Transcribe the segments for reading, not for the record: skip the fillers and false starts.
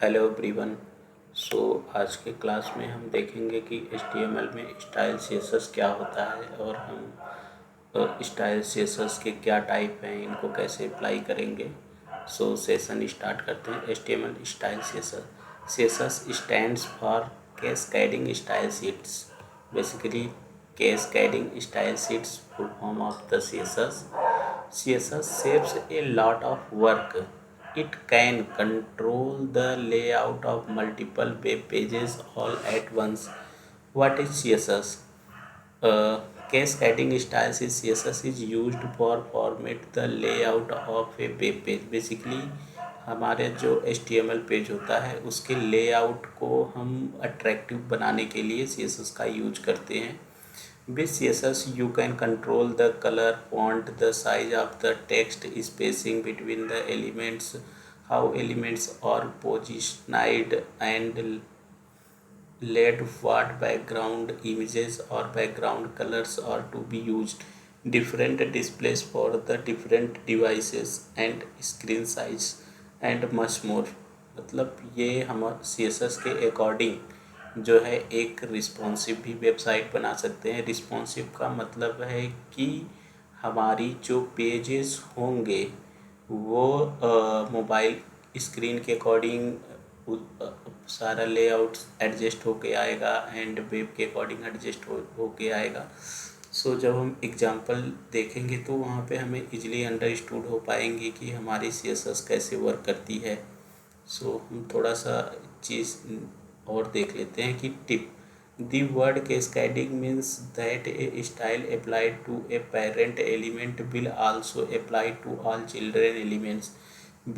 Hello everyone. सो आज के class में हम देखेंगे कि HTML में स्टाइल सीएसएस क्या होता है और हम स्टाइल सीएसएस के क्या टाइप हैं, इनको कैसे अप्लाई करेंगे। सो सेशन स्टार्ट करते हैं। HTML style CSS. CSS stands for cascading style sheets. Basically cascading style sheets, full form of the CSS. CSS saves a lot of work. It can control the layout of multiple web pages all at once. What is CSS? Uh, Cascading styles is CSS is used for format the layout of a web page. Basically हमारे जो HTML page होता है उसके layout को हम attractive बनाने के लिए CSS का यूज करते हैं. With CSS you can control the color, font, the size of the text, spacing between the elements, how elements are positioned, and let what background images or background colors are to be used. Different displays for the different devices and screen size and much more. मतलब ये हम CSS के according जो है एक responsive भी website बना सकते हैं. रिस्पॉन्सिव का मतलब है कि हमारी जो पेजेस होंगे वो मोबाइल स्क्रीन के अकॉर्डिंग सारा लेआउट एडजस्ट होके आएगा एंड वेब के अकॉर्डिंग एडजस्ट होके आएगा. सो जब हम एग्जांपल देखेंगे तो वहाँ पे हमें इजीली अंडरस्टूड हो पाएंगे कि हमारी CSS कैसे वर्क करती है. सो हम थोड़ा सा चीज़ और देख लेते हैं कि tip. The word cascading means that a style applied to a parent element will also apply to all children elements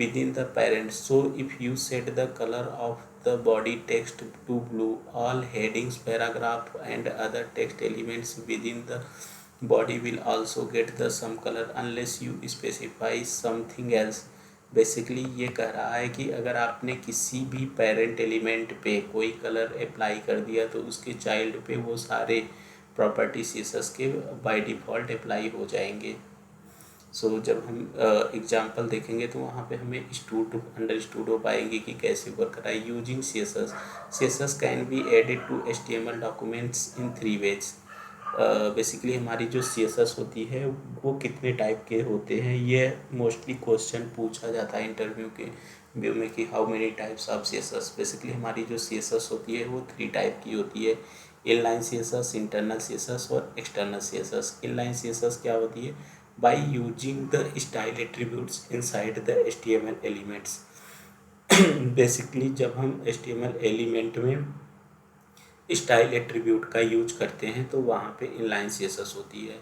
within the parent. So if you set the color of the body text to blue, all headings, paragraph and other text elements within the body will also get the some color unless you specify something else. Basically ये कह रहा है कि अगर आपने किसी भी parent element पे कोई कलर अप्लाई कर दिया तो उसके चाइल्ड पे वो सारे प्रॉपर्टी CSS के बाय डिफ़ॉल्ट अप्लाई हो जाएंगे. सो जब हम एग्जांपल देखेंगे तो वहाँ पे हमें अंडरस्टूड हो पाएंगे कि कैसे वर्क कर रहा है. Using CSS can be added to HTML documents in 3 ways. Basically हमारी जो CSS होती है वो कितने टाइप के होते हैं, ये मोस्टली क्वेश्चन पूछा जाता है इंटरव्यू के व्यू में कि how many types of CSS. Basically हमारी जो CSS होती है वो 3 टाइप की होती है. इनलाइन CSS, इंटरनल CSS और एक्सटर्नल CSS. इनलाइन CSS क्या होती है? By using the style attributes inside the HTML elements. Basically जब हम HTML एलिमेंट में स्टाइल एट्रीब्यूट का यूज करते हैं तो वहाँ पे इनलाइन CSS होती है.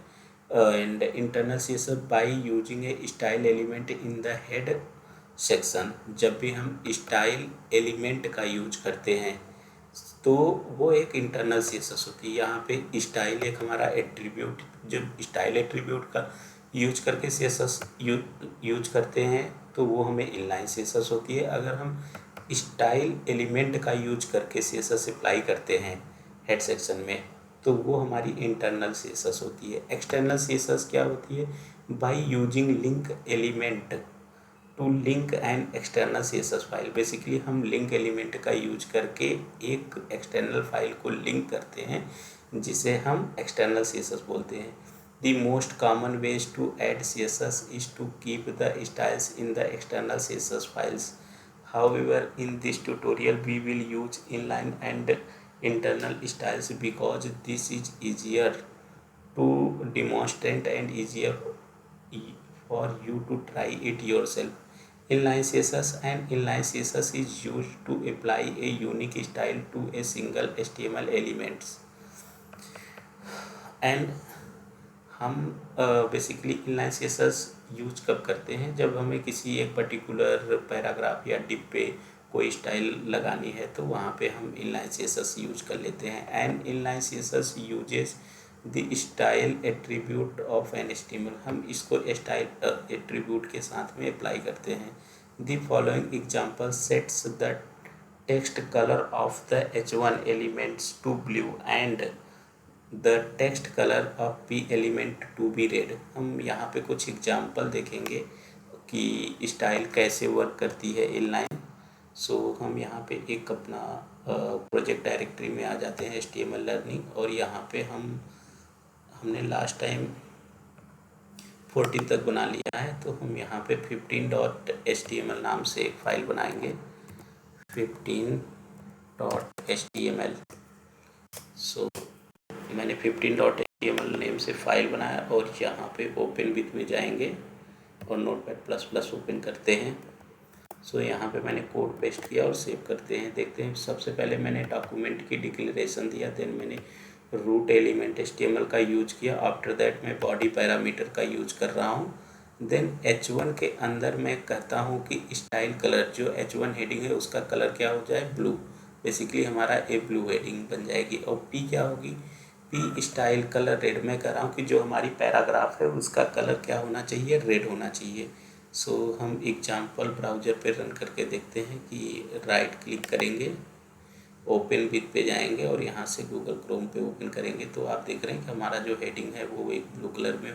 And internal CSS by using A style element in the head section. जब भी हम स्टाइल एलिमेंट का यूज करते हैं तो वो एक इंटरनल CSS होती है. यहाँ पे स्टाइल एक हमारा एट्रीब्यूट, जब स्टाइल एट्रीब्यूट का यूज करके CSS यूज करते हैं तो वो हमें इनलाइन CSS होती है. अगर हम स्टाइल एलिमेंट का यूज करके CSS अप्लाई करते हैं हेड सेक्शन में तो वो हमारी इंटरनल CSS होती है. एक्सटर्नल CSS क्या होती है? By using link element to link an external CSS file. Basically हम लिंक एलिमेंट का यूज करके एक एक्सटर्नल फाइल को लिंक करते हैं जिसे हम एक्सटर्नल CSS बोलते हैं. The most common ways to add CSS is to keep the styles in the external CSS files. However, in this tutorial we will use inline and internal styles because this is easier to demonstrate and easier for you to try it yourself. Inline CSS and inline CSS is used to apply a unique style to a single HTML elements. And हम basically inline CSS use कब करते हैं? जब हमें किसी एक particular paragraph या dip पे कोई स्टाइल लगानी है तो वहाँ पे हम इनलाइन CSS यूज कर लेते हैं. And inline CSS uses the style attribute of an HTML. हम इसको स्टाइल एट्रीब्यूट के साथ में अप्लाई करते हैं. The following example sets the text colour of the H1 elements to blue and the text colour of P element to be red. हम यहाँ पे कुछ एग्जांपल देखेंगे कि स्टाइल कैसे वर्क करती है इनलाइन. सो हम यहाँ पे एक अपना प्रोजेक्ट डायरेक्टरी में आ जाते हैं HTML लर्निंग, और यहाँ पे हमने लास्ट टाइम 14 तक बना लिया है, तो हम यहाँ पे 15.html नाम से एक फ़ाइल बनाएंगे, 15.html। सो मैंने 15.html नेम से फ़ाइल बनाया और यहाँ पे ओपन विथ में जाएंगे और Notepad++ ओपन करते हैं। सो यहाँ पे मैंने कोड पेस्ट किया और सेव करते हैं। देखते हैं, सबसे पहले मैंने डॉक्यूमेंट की डिक्लेरेशन दिया, देन मैंने रूट एलिमेंट HTML का यूज किया, आफ्टर दैट मैं बॉडी पैरामीटर का यूज कर रहा हूँ। देन H1 के अंदर मैं कहता हूँ कि स्टाइल कलर, जो H1 हेडिंग है उसका कलर क्या हो जाए, ब्लू। बेसिकली हमारा ए ब्लू हेडिंग बन जाएगी। और P क्या होगी, P स्टाइल कलर रेड। मैं कह रहा हूँ कि जो हमारी पैराग्राफ है उसका कलर क्या होना चाहिए, रेड होना चाहिए। सो हम एग्जाम्पल ब्राउज़र पे रन करके देखते हैं कि राइट क्लिक करेंगे, ओपन विथ पे जाएंगे और यहाँ से गूगल क्रोम पे ओपन करेंगे, तो आप देख रहे हैं कि हमारा जो हेडिंग है वो एक ब्लू कलर में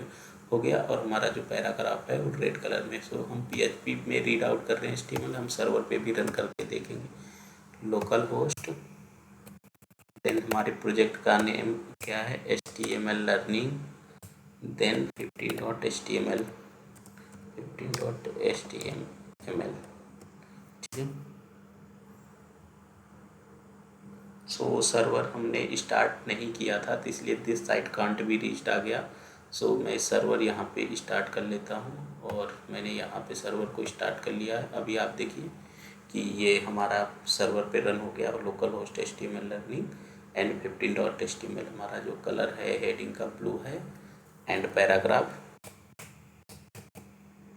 हो गया और हमारा जो पैराग्राफ है वो रेड कलर में। सो हम PHP में रीड आउट कर रहे हैं HTML, हम सर्वर पे भी रन करके देखेंगे। लोकल होस्ट, देन हमारे प्रोजेक्ट का नेम क्या है, HTML लर्निंग, देन 15.html, ठीक है। सो सर्वर हमने स्टार्ट नहीं किया था, तो इसलिए this site can't be reached आ गया। सो मैं सर्वर यहाँ पे स्टार्ट कर लेता हूँ और मैंने यहाँ पे सर्वर को स्टार्ट कर लिया है। अभी आप देखिए कि ये हमारा सर्वर पे रन हो गया और local host HTML learning and 15.html, हमारा जो कलर है हेडिंग का ब्लू है एंड पैराग्राफ,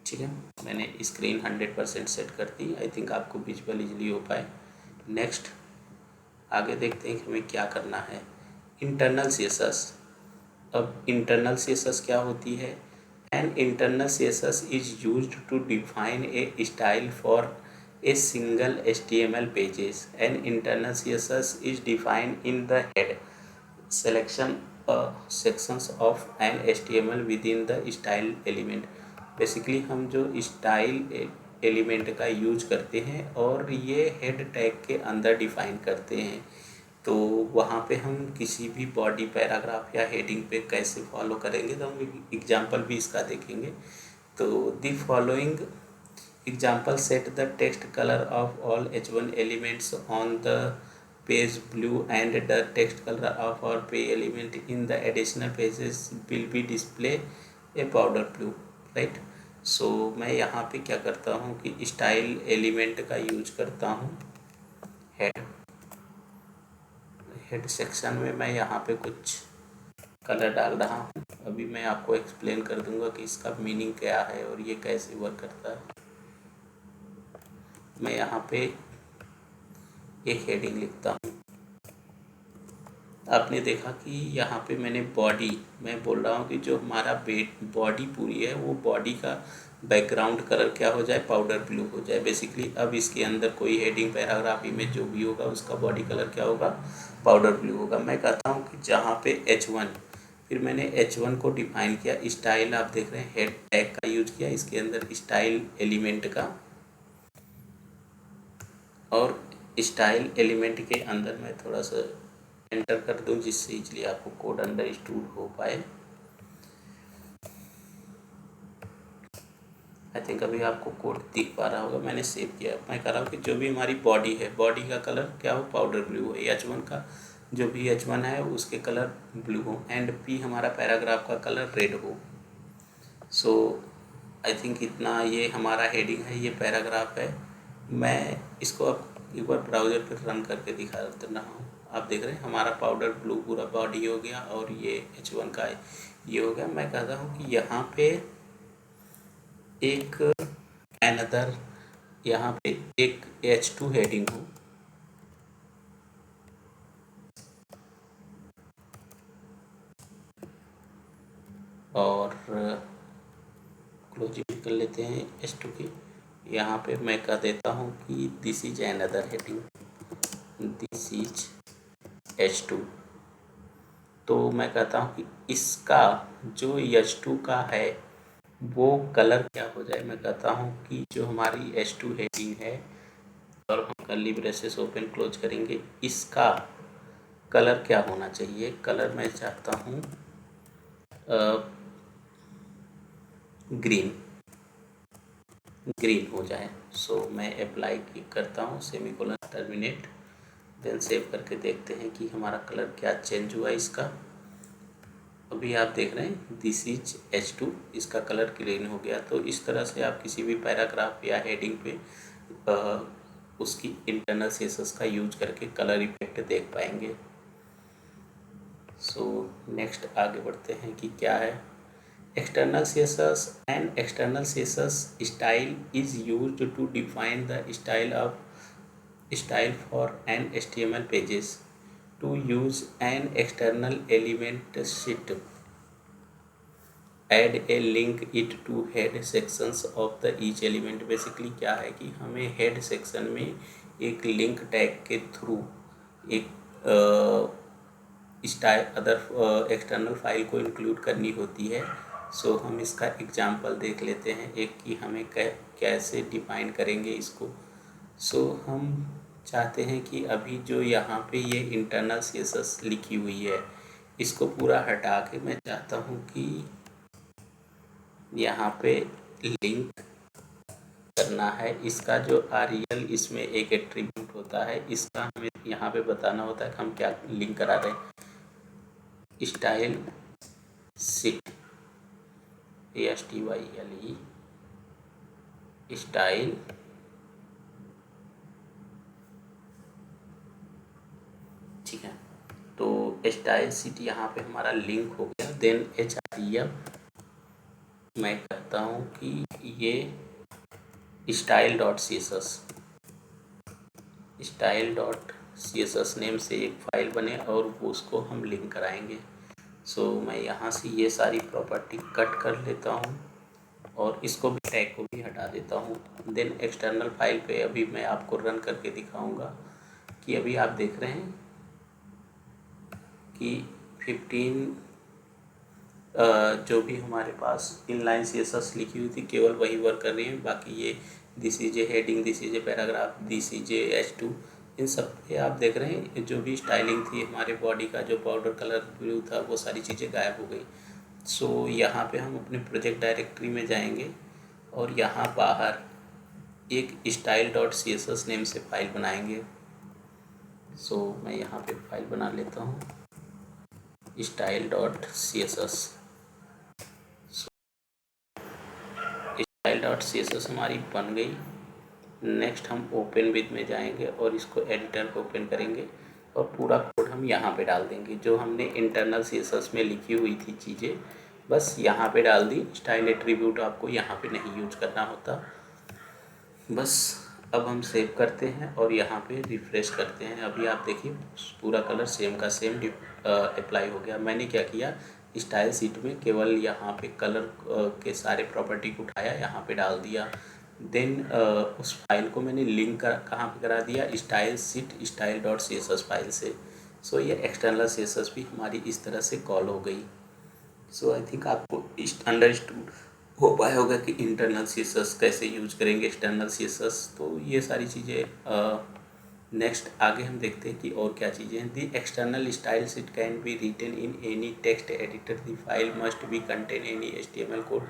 ठीक है। मैंने स्क्रीन 100% सेट कर दी। आई थिंक आपको विजुअल इजीली हो पाए। नेक्स्ट आगे देखते हैं कि हमें क्या करना है। Internal CSS। अब इंटरनल CSS क्या होती है, and internal CSS is used to define a style for a single HTML pages, and internal CSS is defined in the head selection sections of an HTML within the style element। Basically हम जो style element का use करते हैं और ये head tag के अंदर define करते हैं, तो वहाँ पे हम किसी भी बॉडी पैराग्राफ या हेडिंग पे कैसे फॉलो करेंगे, तो हम एग्जांपल भी इसका देखेंगे। तो the following example, set the text color of all H1 elements on the page blue and the text color of our page element in the additional pages will be display a powder blue, right। सो मैं यहाँ पे क्या करता हूँ कि style element का use करता हूँ हेड सेक्शन में। मैं यहाँ पे कुछ कलर डाल रहा हूँ, अभी मैं आपको एक्सप्लेन कर दूंगा कि इसका मीनिंग क्या है और ये कैसे वर्क करता है। मैं यहाँ पे एक हेडिंग लिखता हूँ। आपने देखा कि यहाँ पे मैंने बॉडी, मैं बोल रहा हूँ कि जो हमारा बॉडी पूरी है वो बॉडी का बैकग्राउंड कलर क्या हो जाए, पाउडर ब्लू हो जाए। बेसिकली अब इसके अंदर कोई हेडिंग पैराग्राफ इमेज जो भी होगा उसका बॉडी कलर क्या होगा, पाउडर ब्लू होगा। मैं कहता हूँ कि जहाँ पे H1, फिर मैंने H1 को डिफाइन किया, स्टाइल आप देख रहे हैं हेड टैग का यूज किया, इसके अंदर स्टाइल एलिमेंट का, और स्टाइल एलिमेंट के अंदर मैं थोड़ा सा एंटर कर दूं जिससे इजली आपको कोड अंडरस्टूड हो पाए। आई थिंक अभी आपको कोड दिख पा रहा होगा, मैंने सेव किया। मैं कह रहा हूँ कि जो भी हमारी बॉडी है, बॉडी का कलर क्या हो, पाउडर ब्लू है। H1 का जो भी H1 है उसके कलर ब्लू हो, एंड P हमारा पैराग्राफ का कलर रेड हो। सो आई थिंक इतना ये हमारा हेडिंग है, ये पैराग्राफ है। मैं इसको अब एक बार ब्राउज़र पर रन करके दिखा रहा हूँ। आप देख रहे हैं हमारा पाउडर ब्लू पूरा बॉडी हो गया और ये H1 का ये हो गया। मैं कहता हूँ कि यहाँ पे एक अनदर, यहाँ पे एक H2 हेडिंग हो, और क्लोजिंग कर लेते हैं H2 की। यहाँ पे मैं कह देता हूँ कि this is another heading, this is H2। तो मैं कहता हूँ कि इसका जो H2 का है वो कलर क्या हो जाए। मैं कहता हूँ कि जो हमारी H2 हेडिंग है और हम कर्ली ब्रेसेस ओपन क्लोज करेंगे। इसका कलर क्या होना चाहिए? कलर मैं चाहता हूँ ग्रीन हो जाए। सो मैं अप्लाई करता हूँ, सेमीकोलन, टर्मिनेट, देन सेव करके देखते हैं कि हमारा कलर क्या चेंज हुआ इसका। अभी आप देख रहे हैं दिस इज H2, इसका कलर ग्रीन हो गया। तो इस तरह से आप किसी भी पैराग्राफ या हेडिंग पे उसकी इंटरनल सीएसएस का यूज करके कलर इफेक्ट देख पाएंगे। सो नेक्स्ट आगे बढ़ते हैं कि क्या है external CSS। And external CSS style is used to define the style for an HTML pages to use an external element sheet, add a link it to head sections of the each element। Basically क्या है कि हमें head section में एक link tag के through एक style other external file को include करनी होती है। सो हम इसका एग्जांपल देख लेते हैं एक कि हमें कैसे डिफाइन करेंगे इसको। सो हम चाहते हैं कि अभी जो यहाँ पे ये इंटरनल CSS लिखी हुई है इसको पूरा हटा के मैं चाहता हूँ कि यहाँ पे लिंक करना है। इसका जो REL इसमें एक एट्रीब्यूट होता है, इसका हमें यहाँ पे बताना होता है कि हम क्या लिंक करा रहे हैं। स्टाइल शीट STYLE स्टाइल ठीक है। तो स्टाइल शीट यहाँ पे हमारा लिंक हो गया। देन HREF मैं कहता हूँ कि ये style.css नेम से एक फाइल बने और उसको हम लिंक कराएंगे। सो मैं यहाँ से ये सारी प्रॉपर्टी कट कर लेता हूँ और इसको भी टैग को भी हटा देता हूँ। देन एक्सटर्नल फाइल पे अभी मैं आपको रन करके दिखाऊंगा कि अभी आप देख रहे हैं कि 15 जो भी हमारे पास इनलाइन CSS लिखी हुई थी केवल वही वर्क कर रही है। बाकी ये this is a heading, this is a paragraph, this is a H2, इन सब पे आप देख रहे हैं जो भी स्टाइलिंग थी हमारे बॉडी का, जो बॉर्डर कलर ब्लू था, वो सारी चीज़ें गायब हो गई। सो यहाँ पे हम अपने प्रोजेक्ट डायरेक्टरी में जाएंगे और यहाँ बाहर एक style.css नेम से फाइल बनाएंगे। सो मैं यहाँ पे फाइल बना लेता हूँ style.css। style.css हमारी बन गई। नेक्स्ट हम ओपन विद में जाएंगे और इसको एडिटर को ओपन करेंगे और पूरा कोड हम यहाँ पे डाल देंगे। जो हमने इंटरनल CSS में लिखी हुई थी चीज़ें बस यहाँ पे डाल दी। स्टाइल एट्रीब्यूट आपको यहाँ पे नहीं यूज करना होता। बस अब हम सेव करते हैं और यहाँ पे रिफ्रेश करते हैं। अभी आप देखिए पूरा कलर सेम का सेम अप्लाई हो गया। मैंने क्या किया, स्टाइल शीट में केवल यहाँ पे कलर के सारे प्रॉपर्टी को उठाया, यहाँ पे डाल दिया। देन उस फाइल को मैंने लिंक कहाँ पे करा दिया, स्टाइल शीट style.css फाइल से। सो ये एक्सटर्नल CSS भी हमारी इस तरह से कॉल हो गई। सो आई थिंक आपको अंडरस्टूड हो पाया होगा कि इंटरनल CSS कैसे यूज करेंगे, एक्सटर्नल CSS। तो ये सारी चीज़ें नेक्स्ट आगे हम देखते हैं कि और क्या चीज़ें हैं। The external style sheet can be written in any text editor. The file must be contain any HTML code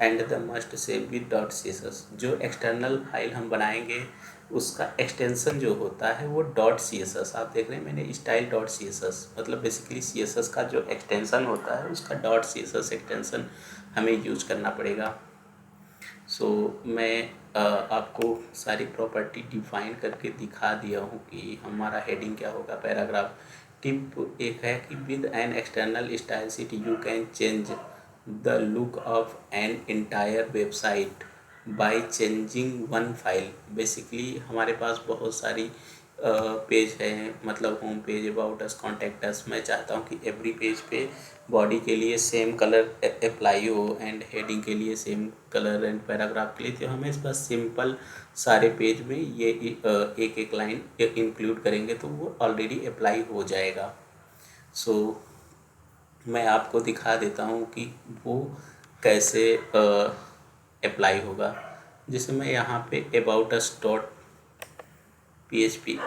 and the must save with .css। जो एक्सटर्नल फाइल हम बनाएंगे उसका एक्सटेंशन जो होता है वो .css। आप देख रहे हैं मैंने style.css मतलब बेसिकली CSS का जो एक्सटेंशन होता है उसका .css एक्सटेंशन हमें यूज करना पड़ेगा। सो मैं आपको सारी प्रॉपर्टी डिफाइन करके दिखा दिया हूँ कि हमारा हेडिंग क्या होगा, पैराग्राफ। टिप एक है कि with an external style sheet you can change the look of an entire website by changing one file. Basically हमारे पास बहुत सारी पेज है, मतलब home page, about us, contact us. मैं चाहता हूँ कि एवरी पेज पे बॉडी के लिए सेम कलर अप्लाई हो एंड हेडिंग के लिए सेम कलर एंड पैराग्राफ के लिए। तो हमें बस सिंपल सारे पेज में ये एक एक लाइन इंक्लूड करेंगे तो वो ऑलरेडी अप्लाई हो जाएगा। सो मैं आपको दिखा देता हूँ कि वो कैसे अप्लाई होगा। जैसे मैं यहाँ पे अबाउट अस PHP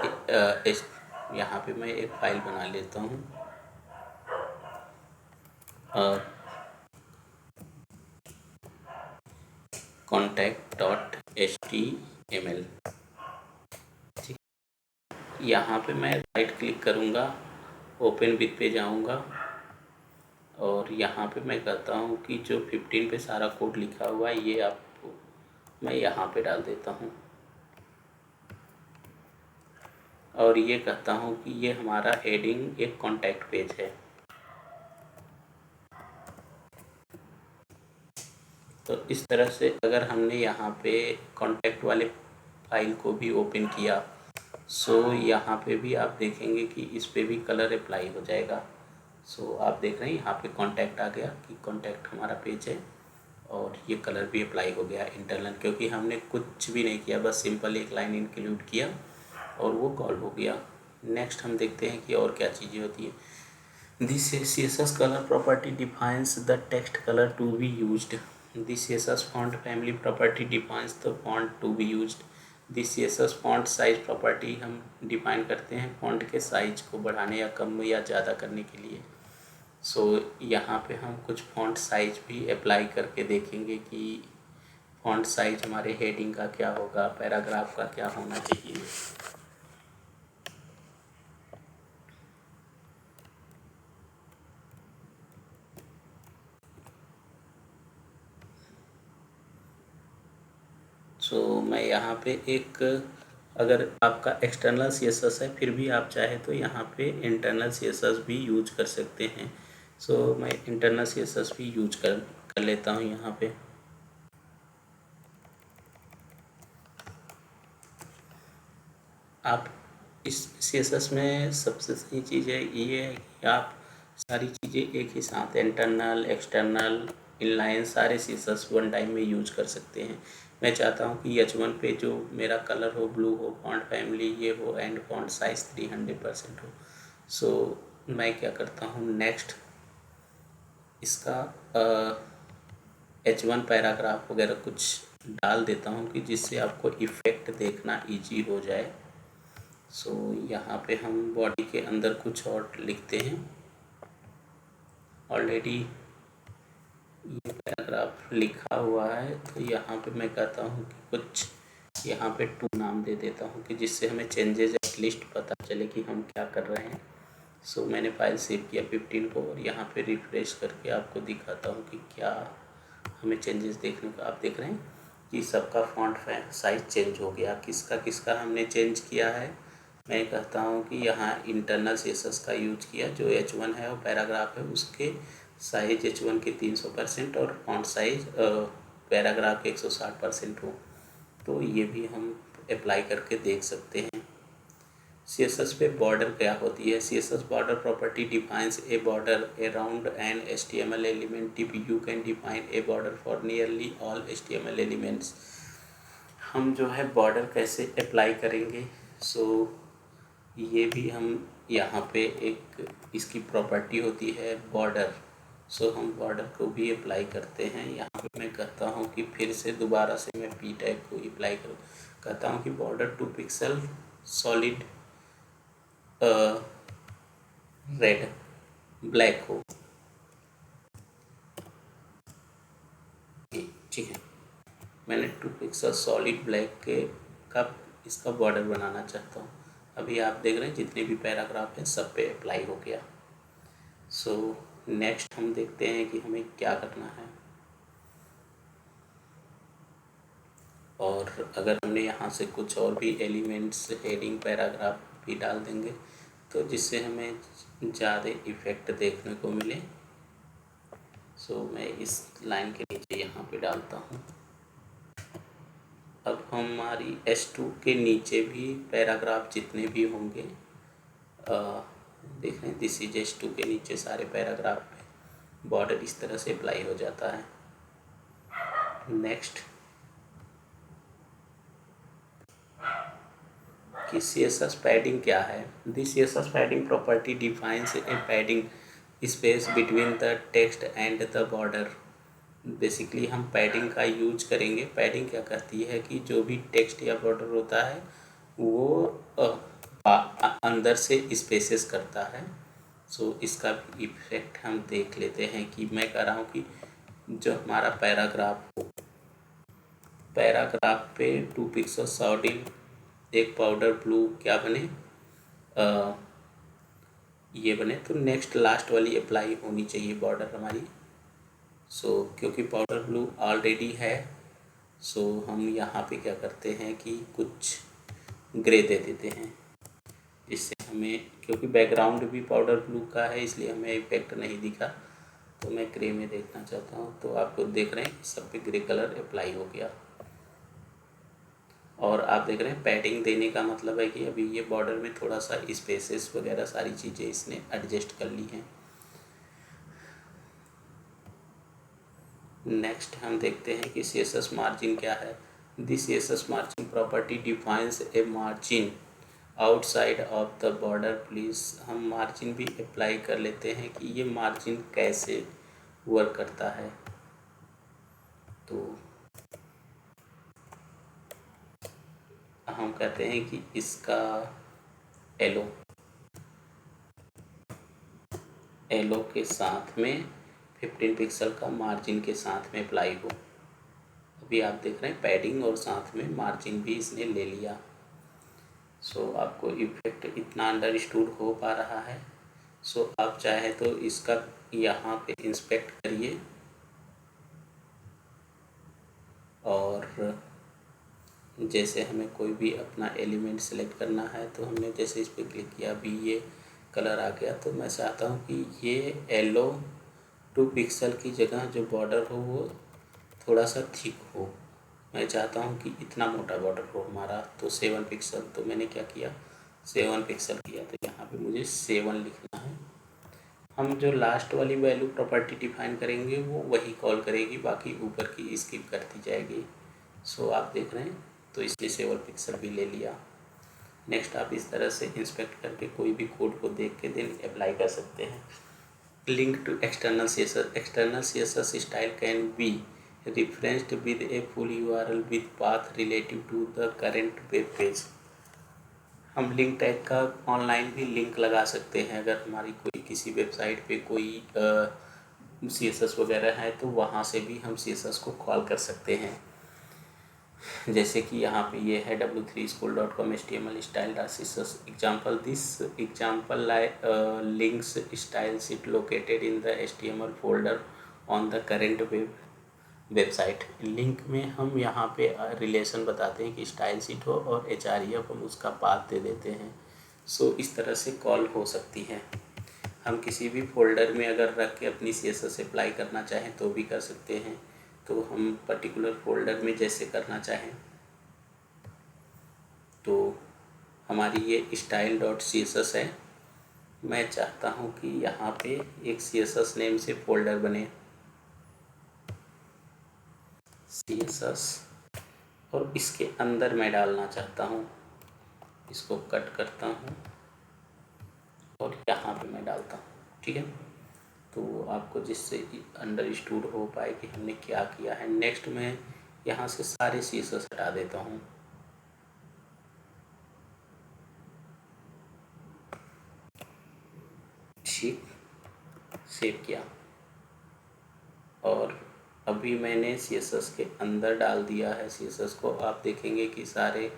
यहाँ पे मैं एक फाइल बना लेता हूँ, contact.html। ठीक, यहाँ पे मैं राइट क्लिक करूँगा, ओपन विथ पे जाऊँगा और यहाँ पे मैं कहता हूँ कि जो 15 पे सारा कोड लिखा हुआ है ये आपको मैं यहाँ पे डाल देता हूँ और ये कहता हूँ कि ये हमारा हेडिंग एक कॉन्टैक्ट पेज है। तो इस तरह से अगर हमने यहाँ पे कॉन्टैक्ट वाले फाइल को भी ओपन किया, सो यहाँ पे भी आप देखेंगे कि इस पे भी कलर अप्लाई हो जाएगा। सो आप देख रहे हैं यहाँ पे कॉन्टैक्ट आ गया कि कॉन्टैक्ट हमारा पेज है और ये कलर भी अप्लाई हो गया इंटरनल, क्योंकि हमने कुछ भी नहीं किया, बस सिंपल एक लाइन इंक्लूड किया और वो कॉल हो गया। नेक्स्ट हम देखते हैं कि और क्या चीज़ें होती है। This CSS color property defines the text color to be used. The CSS font family property defines the font to be used. The CSS font size property हम डिफाइन करते हैं फॉन्ट के साइज को बढ़ाने या कम या ज़्यादा करने के लिए। सो यहाँ पे हम कुछ फॉन्ट साइज भी अप्लाई करके देखेंगे कि फॉन्ट साइज हमारे हेडिंग का क्या होगा, पैराग्राफ का क्या होना चाहिए। सो मैं यहाँ पे एक, अगर आपका एक्सटर्नल CSS है फिर भी आप चाहे तो यहाँ पे इंटरनल CSS भी यूज कर सकते हैं। सो मैं इंटरनल CSS भी यूज कर लेता हूँ यहाँ पे। आप इस CSS में सबसे सही चीज़ है ये है कि आप सारी चीज़ें एक ही साथ इंटरनल एक्सटर्नल इनलाइन सारे CSS वन टाइम में यूज कर सकते हैं। मैं चाहता हूँ कि H1 पे जो मेरा कलर हो ब्लू हो, फॉन्ट फैमिली ये हो एंड फॉन्ट साइज 300% हो। सो मैं क्या करता हूँ, नेक्स्ट इसका H1 पैराग्राफ वगैरह कुछ डाल देता हूँ कि जिससे आपको इफ़ेक्ट देखना इजी हो जाए। सो यहाँ पे हम बॉडी के अंदर कुछ और लिखते हैं। ऑलरेडी ये पैराग्राफ लिखा हुआ है तो यहाँ पे मैं कहता हूँ कि कुछ यहाँ पे टू नाम दे देता हूँ कि जिससे हमें चेंजेस एटलीस्ट पता चले कि हम क्या कर रहे हैं। सो मैंने फाइल सेव किया 15 को और यहाँ पे रिफ्रेश करके आपको दिखाता हूँ कि क्या हमें चेंजेस देखने को। आप देख रहे हैं कि सबका फॉन्ट साइज चेंज हो गया। किसका किसका हमने चेंज किया है, मैं कहता हूँ कि यहाँ इंटरनल CSS का यूज किया, जो H1 है और पैराग्राफ है उसके साइज H1 के 300% और फॉन्ट साइज पैराग्राफ के 160% हो। तो ये भी हम अप्लाई करके देख सकते हैं। CSS पे बॉर्डर क्या होती है। CSS border property defines A border around an HTML element if you can define a border for nearly all HTML elements. हम जो है बॉर्डर कैसे अप्लाई करेंगे, सो ये भी हम यहाँ पे एक इसकी प्रॉपर्टी होती है बॉर्डर। सो हम बॉर्डर को भी अप्लाई करते हैं। यहाँ पे मैं कहता हूँ कि फिर से दोबारा से मैं P टैग को अप्लाई करूँ, कहता हूँ कि border 2 pixel solid red black हो। ठीक है, मैंने 2 पिक्सल सॉलिड ब्लैक के का इसका बॉर्डर बनाना चाहता हूँ। अभी आप देख रहे हैं जितने भी पैराग्राफ हैं सब पे अप्लाई हो गया। सो नेक्स्ट हम देखते हैं कि हमें क्या करना है। और अगर हमने यहाँ से कुछ और भी एलिमेंट्स हेडिंग पैराग्राफ भी डाल देंगे तो जिससे हमें ज़्यादा इफ़ेक्ट देखने को मिले। सो मैं इस लाइन के नीचे यहाँ पे डालता हूँ। अब हमारी S2 के नीचे भी पैराग्राफ जितने भी होंगे देख रहे हैं, दिस इज S2 के नीचे सारे पैराग्राफ पे बॉर्डर इस तरह से अप्लाई हो जाता है। नेक्स्ट कि CSS पैडिंग क्या है। This CSS padding property defines A padding space between the text and the border. Basically हम पैडिंग का यूज करेंगे। पैडिंग क्या करती है कि जो भी टेक्स्ट या बॉर्डर होता है वो अंदर से स्पेसेस करता है। सो इसका भी इफेक्ट हम देख लेते हैं कि मैं कह रहा हूँ कि जो हमारा पैराग्राफ हो, पैराग्राफ पे 2 पिक्सल सॉर्डिंग एक पाउडर ब्लू क्या बने, ये बने। तो नेक्स्ट लास्ट वाली अप्लाई होनी चाहिए बॉर्डर हमारी। सो क्योंकि पाउडर ब्लू ऑलरेडी है, सो हम यहाँ पे क्या करते हैं कि कुछ ग्रे दे देते हैं, इससे हमें, क्योंकि बैकग्राउंड भी पाउडर ब्लू का है इसलिए हमें इफेक्ट नहीं दिखा, तो मैं ग्रे में देखना चाहता हूँ। तो आप लोग देख रहे हैं सब पे ग्रे कलर अप्लाई हो गया। और आप देख रहे हैं पैडिंग देने का मतलब है कि अभी ये बॉर्डर में थोड़ा सा स्पेसेस वगैरह सारी चीज़ें इसने एडजस्ट कर ली हैं। नेक्स्ट हम देखते हैं कि CSS मार्जिन क्या है। This CSS margin property defines a margin outside of the border. Please हम मार्जिन भी अप्लाई कर लेते हैं कि ये मार्जिन कैसे वर्क करता है। तो हम कहते हैं कि इसका एलो के साथ में 15 पिक्सल का मार्जिन के साथ में अप्लाई हो। अभी आप देख रहे हैं पैडिंग और साथ में मार्जिन भी इसने ले लिया। सो आपको इफेक्ट इतना अंडरस्टूड हो पा रहा है। सो आप चाहे तो इसका यहाँ पे इंस्पेक्ट करिए और जैसे हमें कोई भी अपना एलिमेंट सेलेक्ट करना है तो हमने जैसे इस पर क्लिक किया, अभी ये कलर आ गया। तो मैं चाहता हूँ कि ये येलो 2 पिक्सल की जगह जो बॉर्डर हो वो थोड़ा सा थिक हो। मैं चाहता हूँ कि इतना मोटा बॉर्डर हो हमारा, तो 7 पिक्सल। तो मैंने क्या किया, 7 पिक्सल किया। तो यहाँ पे मुझे 7 लिखना है। हम जो लास्ट वाली वैल्यू प्रॉपर्टी डिफाइन करेंगे वो वही कॉल करेगी, बाकी ऊपर की स्किप करती जाएगी। सो आप देख रहे हैं, तो इसलिए 7 पिक्सल भी ले लिया। नेक्स्ट आप इस तरह से इंस्पेक्ट करके कोई भी कोड को देख के देन अप्लाई कर सकते हैं। Link to external CSS। External CSS style can be referenced with a full URL with path relative to the current web page। हम लिंक टैग का ऑनलाइन भी लिंक लगा सकते हैं। अगर हमारी कोई किसी वेबसाइट पे कोई CSS वगैरह है तो वहाँ से भी हम CSS को कॉल कर सकते हैं। जैसे कि यहाँ पे ये है w3school.com HTML style.css example। This example links style sheet located in the HTML folder on the current website. Link में हम यहाँ पे रिलेशन बताते हैं कि स्टाइल शीट हो और href हम उसका पाथ दे देते हैं। सो इस तरह से कॉल हो सकती है। हम किसी भी फोल्डर में अगर रख के अपनी CSS अप्लाई करना चाहें तो भी कर सकते हैं। तो हम पर्टिकुलर फोल्डर में जैसे करना चाहें, तो हमारी ये style.css है। मैं चाहता हूँ कि यहाँ पे एक CSS नेम से फोल्डर बने, CSS, और इसके अंदर मैं डालना चाहता हूँ। इसको कट करता हूँ और यहाँ पे मैं डालता हूँ। ठीक है, तो आपको जिससे अंडरस्टूड हो पाए कि हमने क्या किया है। नेक्स्ट मैं यहाँ से सारे CSS हटा देता हूँ। ठीक, सेव किया और अभी मैंने CSS के अंदर डाल दिया है CSS को। आप देखेंगे कि सारे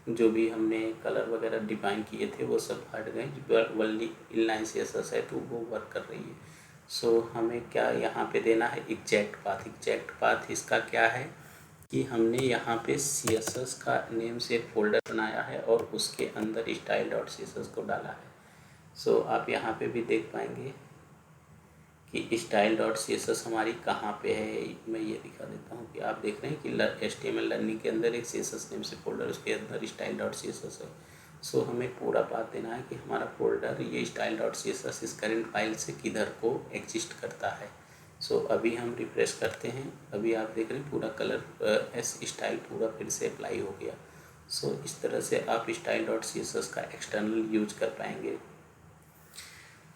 जो भी हमने कलर वगैरह डिफाइन किए थे वो सब हट गए। वनली इनलाइन CSS है तो वो वर्क कर रही है। सो हमें क्या यहाँ पे देना है, एग्जैक्ट पाथ। एग्जैक्ट पाथ इसका क्या है कि हमने यहाँ पे CSS का नेम से एक फोल्डर बनाया है और उसके अंदर style.css को डाला है। सो आप यहाँ पे भी देख पाएंगे कि style.css हमारी कहाँ पे है। मैं ये दिखा देता हूँ कि आप देख रहे हैं कि HTML लर्निंग के अंदर एक CSS नेम से फोल्डर, उसके अंदर style.css है। सो हमें पूरा बात देना है कि हमारा फोल्डर ये style.css इस करेंट फाइल से किधर को एग्जिस्ट करता है। सो अभी हम रिफ्रेश करते हैं। अभी आप देख रहे हैं पूरा कलर स्टाइल पूरा फिर से अप्लाई हो गया। सो इस तरह से आप style.css का एक्सटर्नल यूज कर पाएंगे।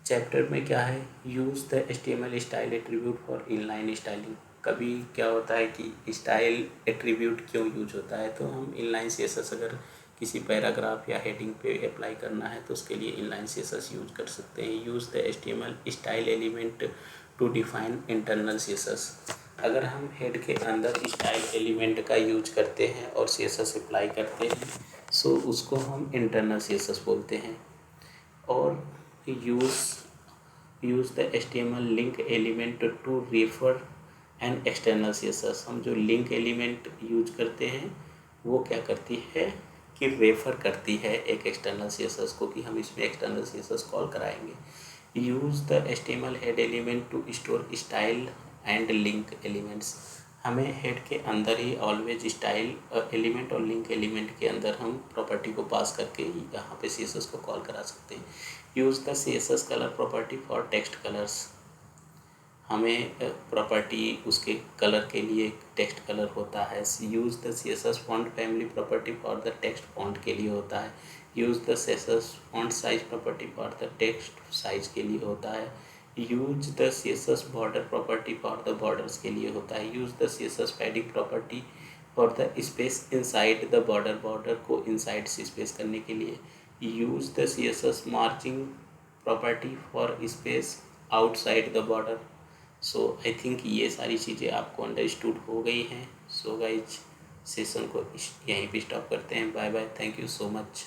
चैप्टर में क्या है, use the HTML style attribute for inline styling. कभी क्या होता है कि स्टाइल एट्रीब्यूट क्यों यूज होता है, तो हम इनलाइन CSS अगर किसी पैराग्राफ या हेडिंग पे अप्लाई करना है तो उसके लिए इनलाइन सीएसएस यूज कर सकते हैं। Use the HTML style element to define internal CSS. अगर हम हेड के अंदर स्टाइल एलिमेंट का यूज करते हैं और सीएसएस अप्लाई करते हैं सो उसको हम इंटरनल सीएसएस बोलते हैं। और use the HTML link element to refer an external CSS. हम जो लिंक एलिमेंट यूज करते हैं वो क्या करती है कि रेफ़र करती है एक एक्सटर्नल सीएसएस को कि हम इसमें एक्सटर्नल सीएसएस कॉल कराएंगे। Use the HTML head element to store style and link elements. हमें हेड के अंदर ही ऑलवेज स्टाइल एलिमेंट और लिंक एलिमेंट के अंदर हम प्रॉपर्टी को पास करके यहाँ पे सीएसएस को कॉल करा सकते हैं। Use the CSS colour property for text colours. हमें प्रॉपर्टी उसके कलर के लिए टेक्स्ट कलर होता है। Use the CSS font family property for the text font के लिए होता है। Use the CSS font size property for the text size के लिए होता है। Use the CSS border property for the borders के लिए होता है। Use the CSS padding property for the space inside the border, border को इनसाइड से स्पेस करने के लिए। Use the CSS margin property for space outside the border. So I think ये सारी चीज़ें आपको अंडरस्टूड हो गई हैं। सो गाइज सेशन को यहीं पे स्टॉप करते हैं। Bye bye, thank you so much.